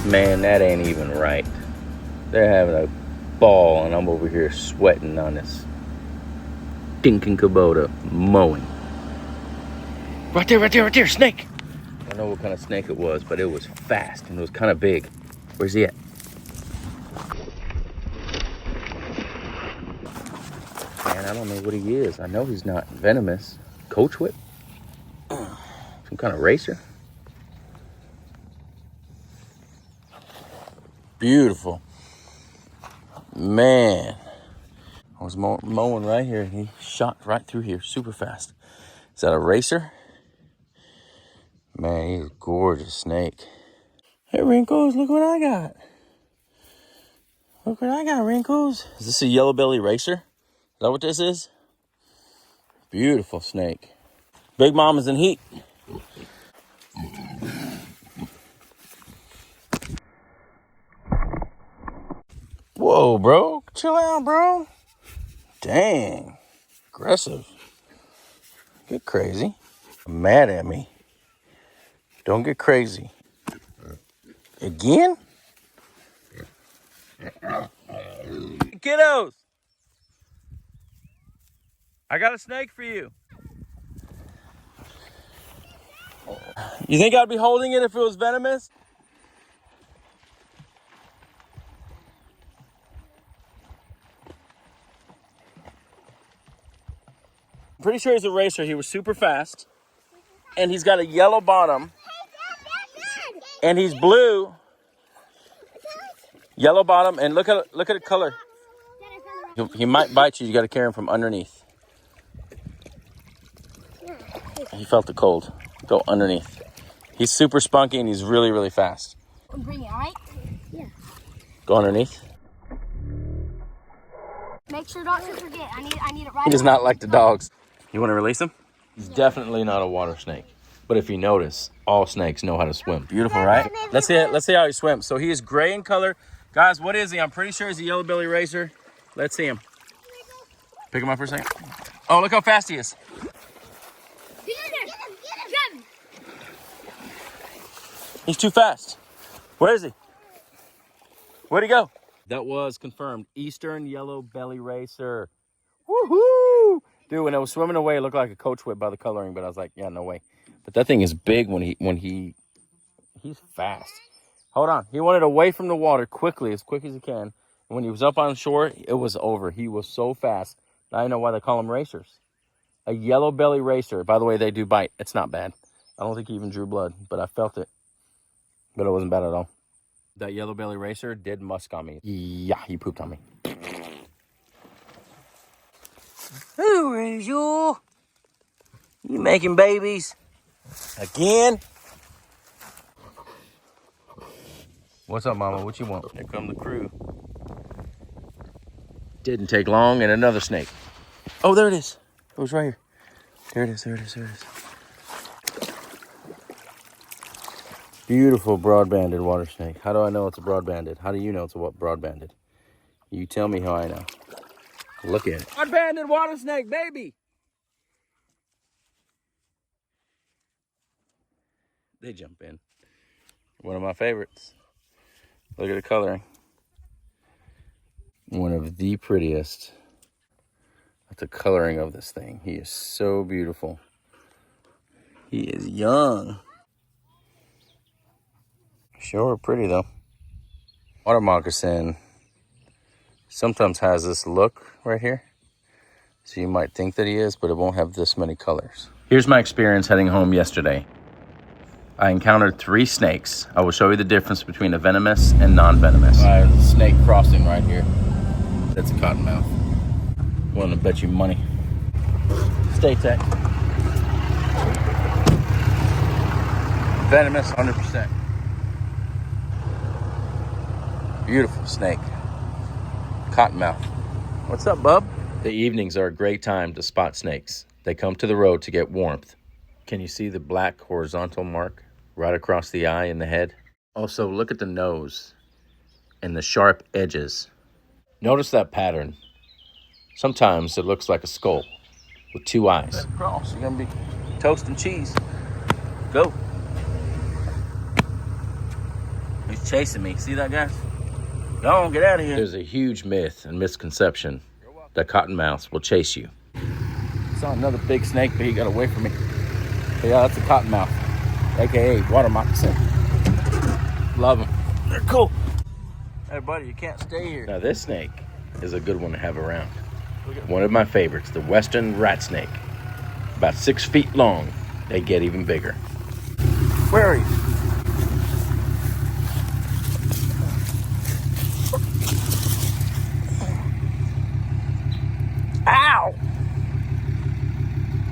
Man, that ain't even right. They're having a ball, and I'm over here sweating on this stinking Kubota mowing. Right there, snake! I don't know what kind of snake it was, but it was fast, and it was kind of big. Where's he at? Man, I don't know what he is. I know he's not venomous. Coach whip? Some kind of racer? Beautiful. Man. I was mowing right here, and he shot right through here super fast. Is that a racer? Man, he's a gorgeous snake. Hey, Wrinkles, look what I got. Look what I got, Wrinkles. Is this a yellow belly racer? Is that what this is? Beautiful snake. Big Mama's in heat. Whoa, bro. Chill out, bro. Dang. Aggressive. Get crazy. Mad at me. Don't get crazy. Again? Kiddos! I got a snake for you. You think I'd be holding it if it was venomous? I'm pretty sure he's a racer. He was super fast. And he's got a yellow bottom. And he's blue. Yellow bottom. And look at the color. He might bite you. You got to carry him from underneath. He felt the cold. Go underneath. He's super spunky and he's really, really fast. Bring it, all right? Yeah. Go underneath. Make sure not to forget. I need it right. He does not like the dogs. You want to release him? He's definitely not a water snake. But if you notice, all snakes know how to swim. Beautiful, right? Let's see it. Let's see how he swims. So he is gray in color. Guys, what is he? I'm pretty sure he's a yellow belly racer. Let's see him. Pick him up for a second. Oh, look how fast he is. Get him. He's too fast. Where is he? Where'd he go? That was confirmed. Eastern yellow belly racer. Woohoo! Dude, when I was swimming away, it looked like a coach whip by the coloring, but I was like, yeah, no way. But that thing is big he's fast. Hold on. He wanted away from the water quickly, as quick as he can. And when he was up on shore, it was over. He was so fast. Now I know why they call them racers. A yellow belly racer. By the way, they do bite. It's not bad. I don't think he even drew blood, but I felt it. But it wasn't bad at all. That yellow belly racer did musk on me. Yeah, he pooped on me. Who is you? You making babies? Again? What's up, Mama? What you want? Here come the crew. Didn't take long, and another snake. Oh, there it is. It was right here. There it is. Beautiful broad-banded water snake. How do I know it's a broad-banded? How do you know it's a broad-banded? You tell me how I know. Look at it. Broad-banded water snake, baby! They jump in. One of my favorites. Look at the coloring. One of the prettiest. That's the coloring of this thing. He is so beautiful. He is young. Sure pretty though. Water moccasin sometimes has this look right here. So you might think that he is, but it won't have this many colors. Here's my experience heading home yesterday. I encountered 3 snakes. I will show you the difference between a venomous and non-venomous. There's a snake crossing right here. That's a cottonmouth. Willing to bet you money. Stay tech. Venomous, 100%. Beautiful snake. Cottonmouth. What's up, bub? The evenings are a great time to spot snakes. They come to the road to get warmth. Can you see the black horizontal mark right across the eye and the head? Also, look at the nose and the sharp edges. Notice that pattern. Sometimes it looks like a skull with 2 eyes. Cross, you're gonna be toast and cheese. Go. He's chasing me. See that, guys? Don't get out of here. There's a huge myth and misconception that cottonmouths will chase you. Saw another big snake, but he got away from me. But yeah, that's a cottonmouth, aka water moccasin. Love them. They're cool. Hey, buddy, you can't stay here. Now, this snake is a good one to have around. One of my favorites, the western rat snake. About 6 feet long. They get even bigger. Where are you? Ow!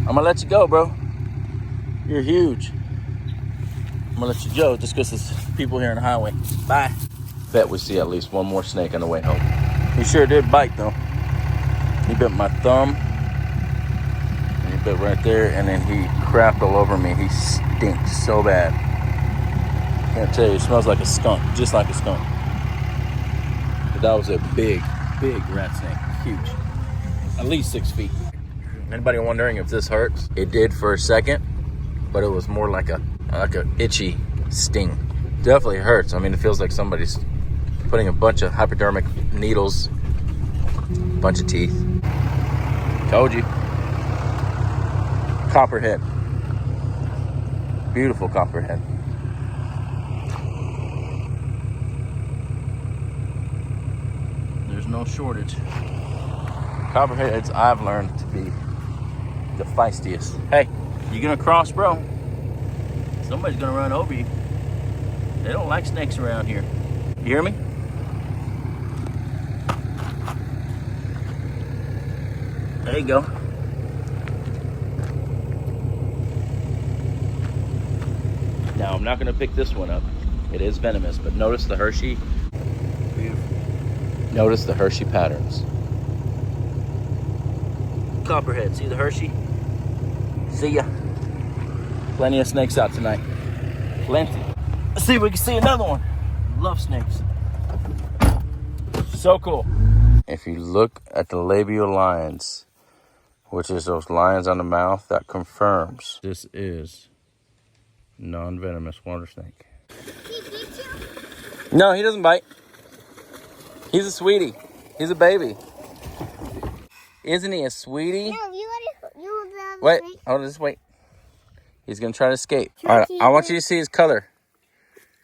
I'm gonna let you go, bro. You're huge. I'm gonna let you go just because there's people here on the highway. Bye. Bet we see at least one more snake on the way home. He sure did bite, though. He bit my thumb. And he bit right there, and then he crapped all over me. He stinks so bad. Can't tell you, it smells like a skunk, just like a skunk. But that was a big, big rat snake. Huge. At least 6 feet. Anybody wondering if this hurts? It did for a second, but it was more like a itchy sting. Definitely hurts. I mean, it feels like somebody's putting a bunch of hypodermic needles, bunch of teeth. Told you. Copperhead. Beautiful copperhead. There's no shortage. Copperheads, I've learned to be the feistiest. Hey, you gonna cross, bro? Somebody's gonna run over you. They don't like snakes around here. You hear me? There you go. Now, I'm not gonna pick this one up. It is venomous, but notice the Hershey. Beautiful. Notice the Hershey patterns. Copperhead, see the Hershey? See ya. Plenty of snakes out tonight. Plenty. Let's see if we can see another one. Love snakes. So cool. If you look at the labial lines, which is those lines on the mouth, that confirms this is non-venomous water snake. He bit you? No, he doesn't bite. He's a sweetie. He's a baby. Isn't he a sweetie? No, you Wait, hold on, just wait. He's gonna try to escape. All right, I want you to see his color.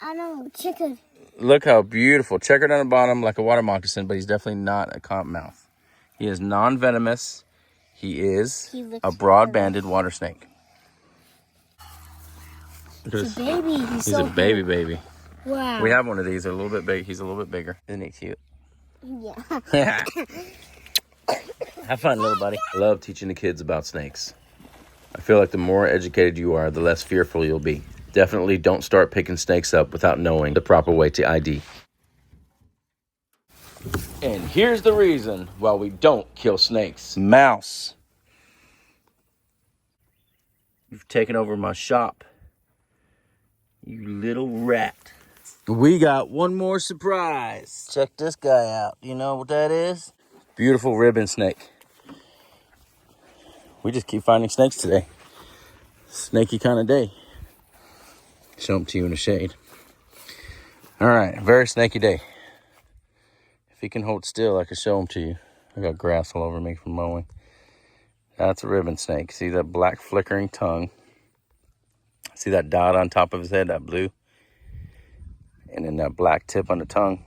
I know, chicken. Look how beautiful. Checkered on the bottom like a water moccasin, but he's definitely not a cottonmouth. He is non-venomous. He is a broad-banded water snake. He's a baby. He's so a baby. Wow. We have one of these. They're a little bit big. He's a little bit bigger. Isn't he cute? Yeah. Have fun, little buddy. I love teaching the kids about snakes. I feel like the more educated you are, the less fearful you'll be. Definitely don't start picking snakes up without knowing the proper way to ID. And here's the reason why we don't kill snakes. Mouse. You've taken over my shop. You little rat. We got one more surprise. Check this guy out. You know what that is? Beautiful ribbon snake. We just keep finding snakes today. Snaky kind of day. Show them to you in the shade. All right, very snaky day. If he can hold still, I can show them to you. I got grass all over me from mowing. That's a ribbon snake. See that black flickering tongue? See that dot on top of his head, that blue? And then that black tip on the tongue.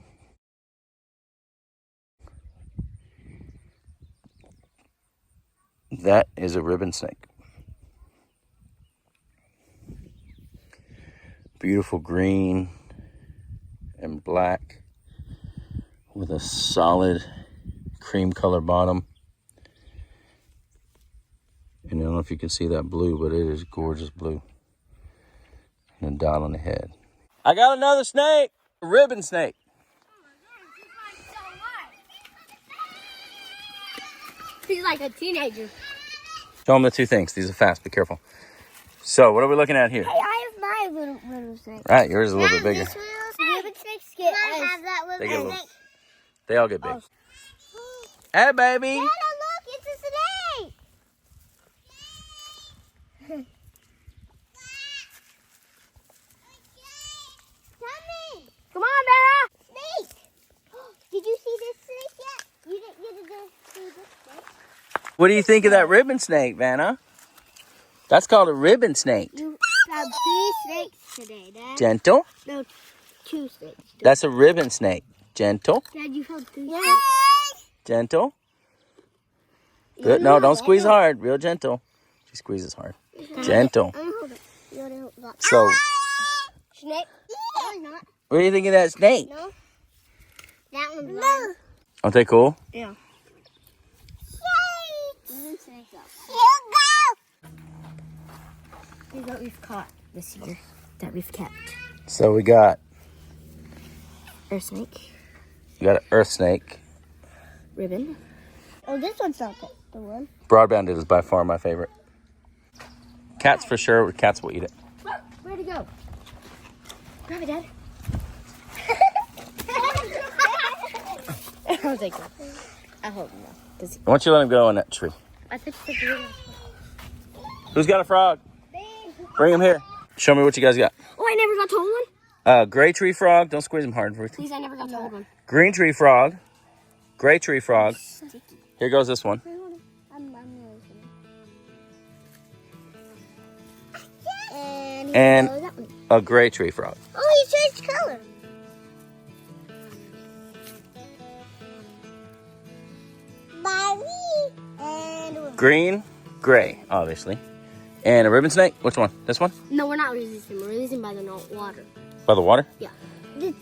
That is a ribbon snake. Beautiful green and black with a solid cream color bottom. And I don't know if you can see that blue, but it is gorgeous blue. And a dot on the head. I got another snake, a ribbon snake. He's like a teenager. Show them the two things. These are fast. Be careful. So, what are we looking at here? Hey, I have my little snake. All right, yours is a little bit bigger. Ribbon snakes get have that little snake. They all get big. Oh. Hey, baby. Dada, look, it's a snake. Come on, What do you think of that ribbon snake, Vanna? That's called a ribbon snake. You have 3 snakes today, Dad. Gentle. No, 2 snakes. That's a ribbon snake. Gentle. Dad, you found 3 snakes. Gentle. Good. No, don't squeeze hard. Real gentle. She squeezes hard. Gentle. So, Snake? No, not. what do you think of that snake? No. That one's mine. Aren't they cool? Yeah. Snakes up. Here's what we've caught this year that we've kept. So we got Earth snake. you got an earth snake. Ribbon. Oh, this one's not the one. Broadbanded is by far my favorite. Cats for sure. Cats will eat it. Where'd it go? Grab it, Dad. I was like, I hope not. Why don't you let him go in that tree? I think it's the Who's got a frog? Bring him here. Show me what you guys got. Oh, I never got to hold one. Gray tree frog. Don't squeeze him hard. Please, I never got to hold one. Green tree frog. Gray tree frog. Here goes this one. And a gray tree frog. Oh, he changed color. Green, gray, obviously. And a ribbon snake. Which one? This one? No, we're not releasing. We're releasing by the water. By the water? Yeah. It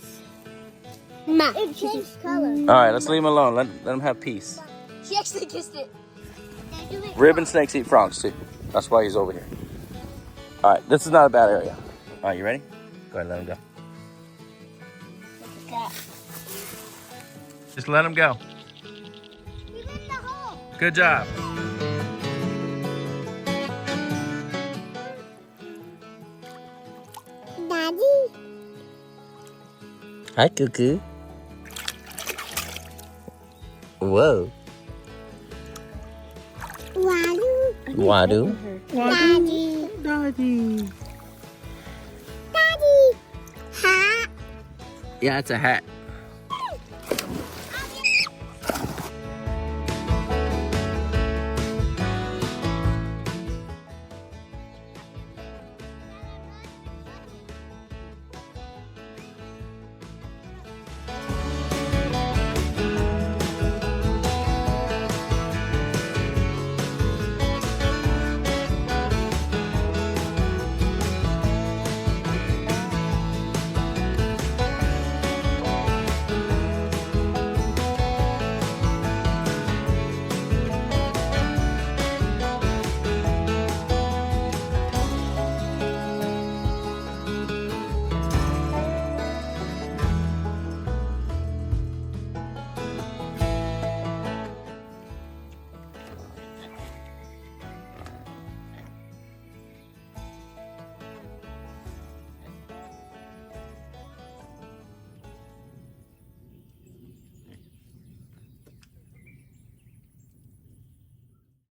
changed color. All right, let's leave him alone. Let him have peace. She actually kissed it. Ribbon snakes eat frogs too. That's why he's over here. All right, this is not a bad area. All right, you ready? Go ahead, let him go. Just let him go. He's in the hole. Good job. Daddy. Hi, Cuckoo. Whoa. Wadu. Wadu. Daddy. Daddy. Daddy. Hat. Yeah, it's a hat.